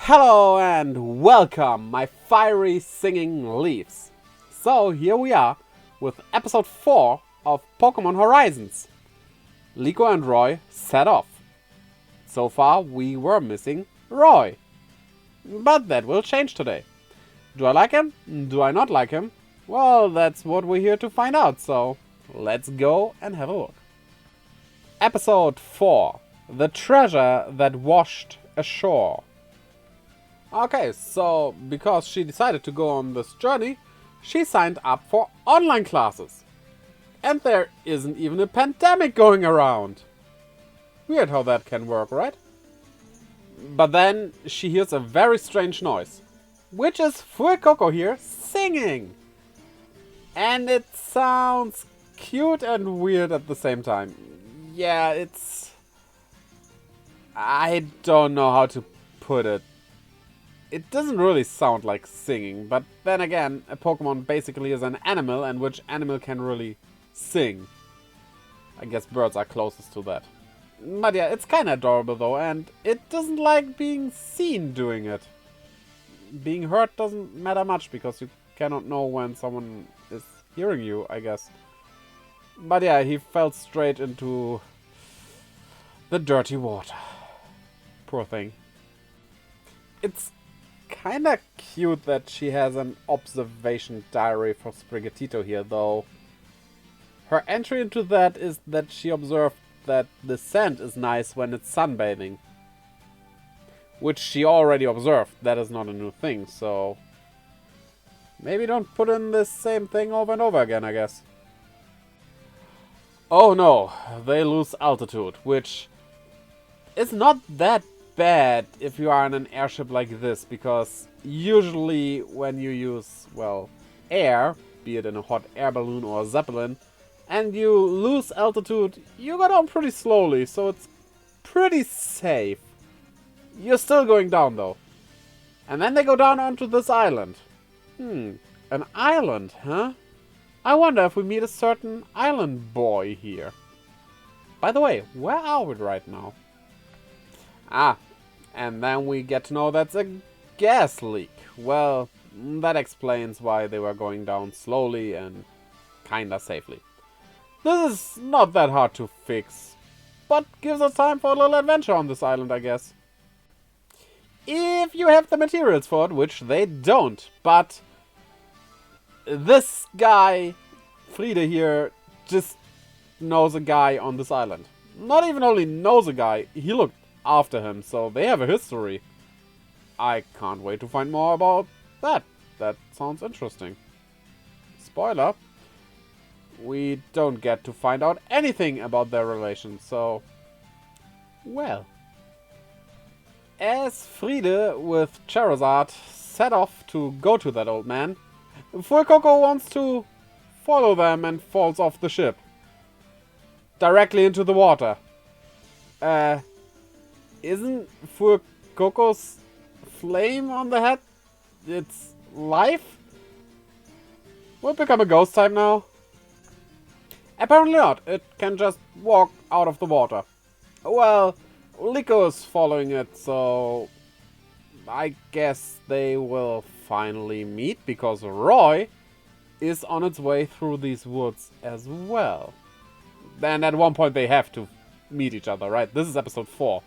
Hello and welcome, my fiery singing leaves. So here we are with episode 4 of Pokemon Horizons. Liko and Roy set off. So far we were missing Roy. But that will change today. Do I like him? Do I not like him? Well, that's what we're here to find out, so let's go and have a look. Episode 4. The Treasure That Washed Ashore. Okay, so because she decided to go on this journey, she signed up for online classes. And there isn't even a pandemic going around. Weird how that can work, right? But then she hears a very strange noise, which is Fuecoco here singing. And it sounds cute and weird at the same time. Yeah, I don't know how to put it. It doesn't really sound like singing, but then again, a Pokemon basically is an animal, and which animal can really sing? I guess birds are closest to that. But yeah, it's kinda adorable though, and it doesn't like being seen doing it. Being heard doesn't matter much, because you cannot know when someone is hearing you, I guess. But yeah, he fell straight into the dirty water. Poor thing. It's kinda cute that she has an observation diary for Sprigatito here, though. Her entry into that is that she observed that the sand is nice when it's sunbathing. Which she already observed, that is not a new thing, so maybe don't put in this same thing over and over again, I guess. Oh no, they lose altitude, which is not that bad if you are in an airship like this, because usually when you use, well, air, be it in a hot air balloon or a zeppelin, and you lose altitude, you go down pretty slowly, so it's pretty safe. You're still going down though. And then they go down onto this island. An island, huh? I wonder if we meet a certain island boy here. By the way, where are we right now? Ah, and then we get to know that's a gas leak. Well, that explains why they were going down slowly and kinda safely. This is not that hard to fix, but gives us time for a little adventure on this island, I guess. If you have the materials for it, which they don't, but this guy, Friede here, just knows a guy on this island. Not even only knows a guy, he looked after him, so they have a history. I can't wait to find more about that. That sounds interesting. Spoiler, we don't get to find out anything about their relation, so well. As Friede with Charizard set off to go to that old man, Fuecoco wants to follow them and falls off the ship. Directly into the water. Isn't Fuecoco's flame on the head its life? Will it become a ghost type now? Apparently not. It can just walk out of the water. Well, Liko is following it, so I guess they will finally meet, because Roy is on its way through these woods as well. Then at one point they have to meet each other, right? This is episode 4.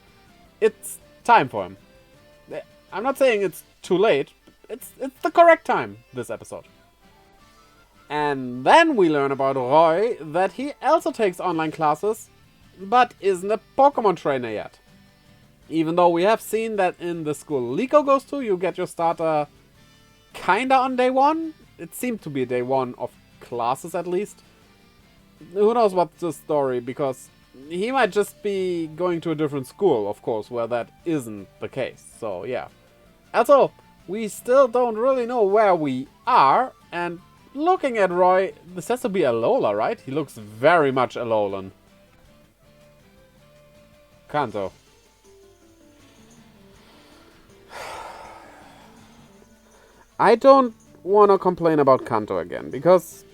It's time for him. I'm not saying it's too late. It's the correct time, this episode. And then we learn about Roy that he also takes online classes, but isn't a Pokemon trainer yet. Even though we have seen that in the school Liko goes to, you get your starter kinda on day 1. It seemed to be day 1 of classes at least. Who knows what's the story, because he might just be going to a different school, of course, where that isn't the case. So, yeah. Also, we still don't really know where we are, and looking at Roy, this has to be Alola, right? He looks very much Alolan. Kanto. I don't want to complain about Kanto again, because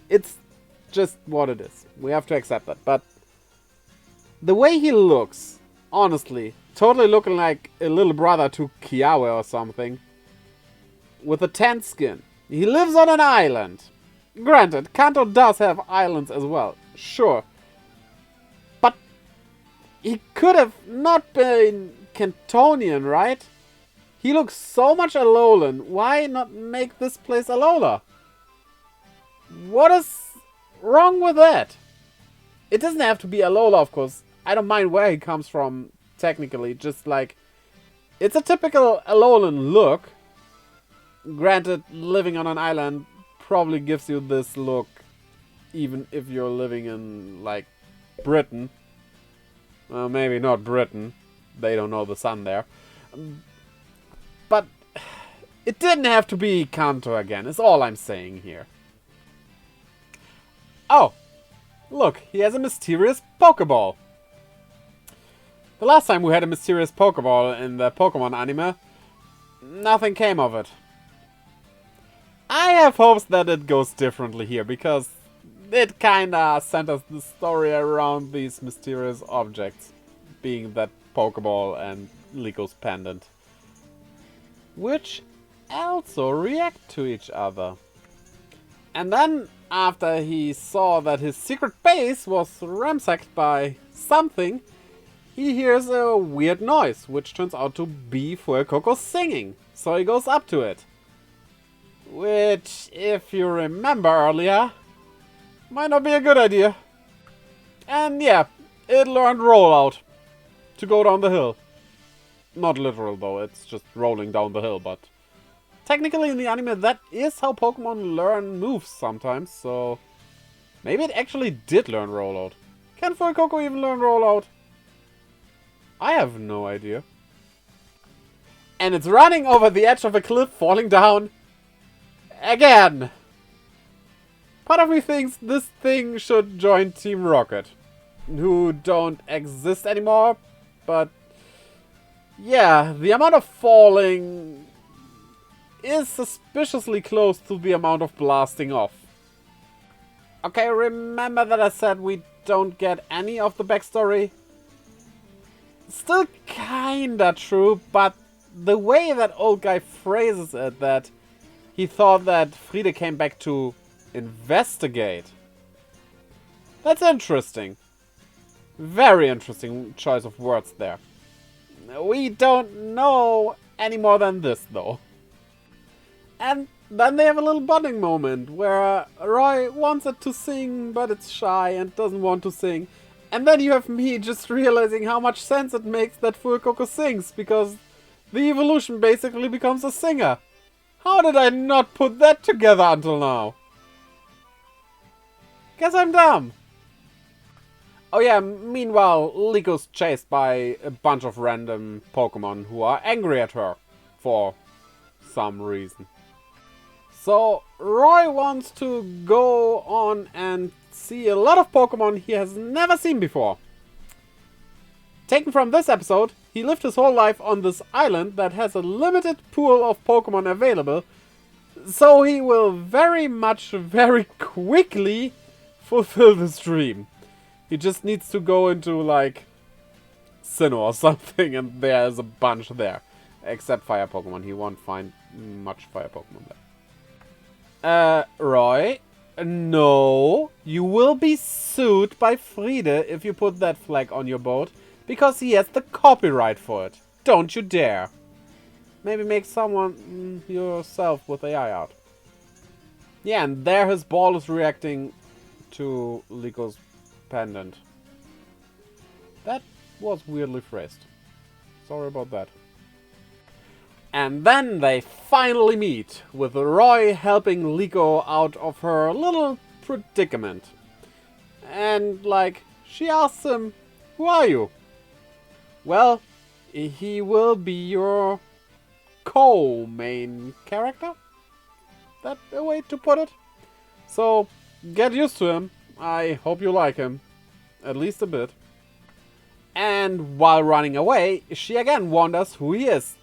it's just what it is. We have to accept that. But the way he looks, honestly, totally looking like a little brother to Kiawe or something. With a tan skin. He lives on an island. Granted, Kanto does have islands as well. Sure. But he could have not been Cantonian, right? He looks so much Alolan. Why not make this place Alola? What is wrong with that? It doesn't have to be Alola, of course. I don't mind where he comes from, technically. Just like, it's a typical Alolan look. Granted, living on an island probably gives you this look, even if you're living in, like, Britain. Well, maybe not Britain. They don't know the sun there. But it didn't have to be Kanto again, is all I'm saying here. Oh, look, he has a mysterious Pokeball. The last time we had a mysterious Pokeball in the Pokemon anime, nothing came of it. I have hopes that it goes differently here, because it kinda centers the story around these mysterious objects, being that Pokeball and Lico's pendant, which also react to each other. And then, after he saw that his secret base was ransacked by something, he hears a weird noise, which turns out to be Fuecoco singing. So he goes up to it. Which, if you remember earlier, might not be a good idea. And yeah, it learned rollout to go down the hill. Not literal though, it's just rolling down the hill, but technically in the anime that is how Pokemon learn moves sometimes, so maybe it actually did learn rollout. Can Fuecoco even learn rollout? I have no idea. And it's running over the edge of a cliff, falling down. Again! Part of me thinks this thing should join Team Rocket, who don't exist anymore, but yeah, the amount of falling is suspiciously close to the amount of blasting off. Okay, remember that I said we don't get any of the backstory? Still kinda true, but the way that old guy phrases it, that he thought that Friede came back to investigate. That's interesting. Very interesting choice of words there. We don't know any more than this, though. And then they have a little bonding moment where Roy wants it to sing, but it's shy and doesn't want to sing. And then you have me just realizing how much sense it makes that Fuecoco sings, because the evolution basically becomes a singer. How did I not put that together until now? Guess I'm dumb. Oh yeah, meanwhile, Lico's chased by a bunch of random Pokemon who are angry at her for some reason. So Roy wants to go on and see a lot of Pokemon he has never seen before. Taken from this episode, he lived his whole life on this island that has a limited pool of Pokemon available, so he will very quickly fulfill this dream. He just needs to go into, like, Sinnoh or something, and there's a bunch there. Except fire Pokemon, he won't find much fire Pokemon there. Roy? No, you will be sued by Friede if you put that flag on your boat, because he has the copyright for it. Don't you dare. Maybe make someone yourself with AI out. Yeah, and there his ball is reacting to Lico's pendant. That was weirdly phrased. Sorry about that. And then they finally meet, with Roy helping Lico out of her little predicament. And, like, she asks him, "Who are you?" Well, he will be your co-main character? That a way to put it? So, get used to him. I hope you like him. At least a bit. And while running away, she again wonders who he is.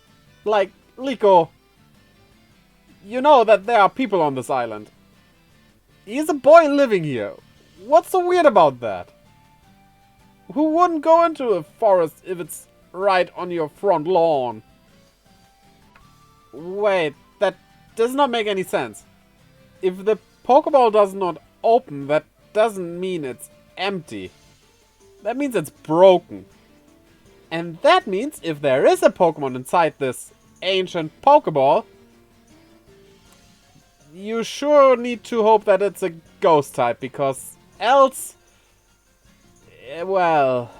Like, Lico, you know that there are people on this island. He's a boy living here. What's so weird about that? Who wouldn't go into a forest if it's right on your front lawn. Wait, that does not make any sense. If the Pokeball does not open, that doesn't mean it's empty. That means it's broken. And that means if there is a Pokemon inside this ancient Pokeball, you sure need to hope that it's a ghost type, because else, well,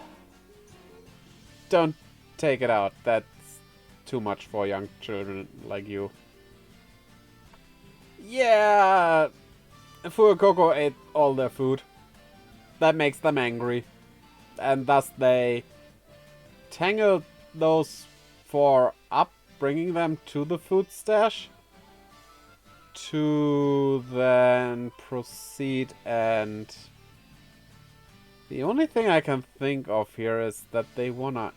don't take it out. That's too much for young children like you. Yeah, Fuecoco ate all their food. That makes them angry. And thus they tangled those four up, bringing them to the food stash. To then proceed, and the only thing I can think of here is that they wanna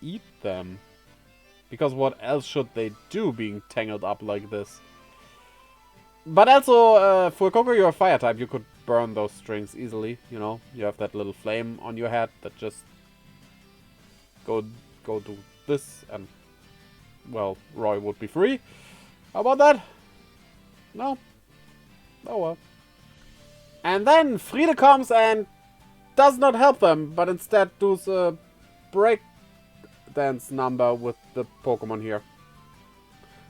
eat them. Because what else should they do being tangled up like this? But also, Fuecoco, you're a fire type. You could burn those strings easily, you know. You have that little flame on your head that just go do this, and, well, Roy would be free. How about that? No? Oh well. And then Friede comes and does not help them, but instead does a break dance number with the Pokemon here.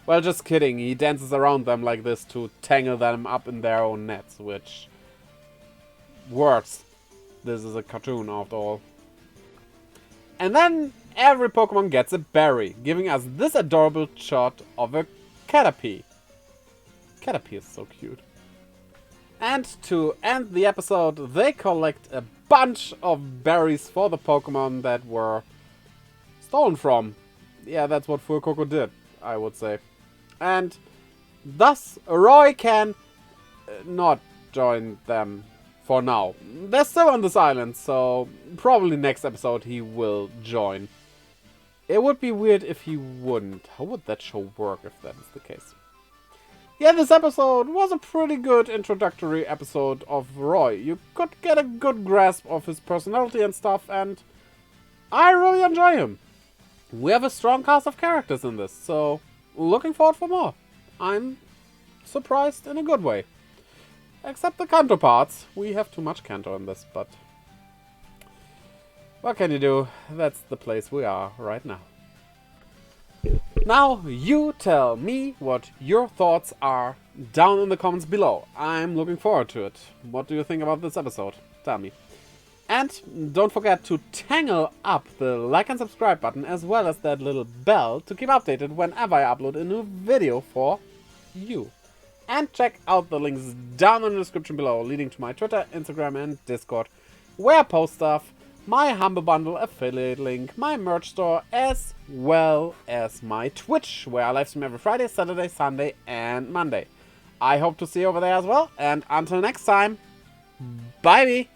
Well, just kidding. He dances around them like this to tangle them up in their own nets, which works. This is a cartoon after all. And then every Pokemon gets a berry, giving us this adorable shot of a Caterpie. Caterpie is so cute. And to end the episode, they collect a bunch of berries for the Pokemon that were stolen from. Yeah, that's what Fuecoco did, I would say. And thus, Roy can not join them for now. They're still on this island, so probably next episode he will join. It would be weird if he wouldn't. How would that show work if that is the case? Yeah, this episode was a pretty good introductory episode of Roy. You could get a good grasp of his personality and stuff, and I really enjoy him. We have a strong cast of characters in this, so looking forward for more. I'm surprised in a good way. Except the Kanto parts. We have too much Kanto in this, but what can you do? That's the place we are right now. Now, you tell me what your thoughts are down in the comments below. I'm looking forward to it. What do you think about this episode? Tell me. And don't forget to tangle up the like and subscribe button, as well as that little bell, to keep updated whenever I upload a new video for you. And check out the links down in the description below, leading to my Twitter, Instagram and Discord, where I post stuff, my Humble Bundle affiliate link, my merch store, as well as my Twitch, where I livestream every Friday, Saturday, Sunday and Monday. I hope to see you over there as well, and until next time, bye!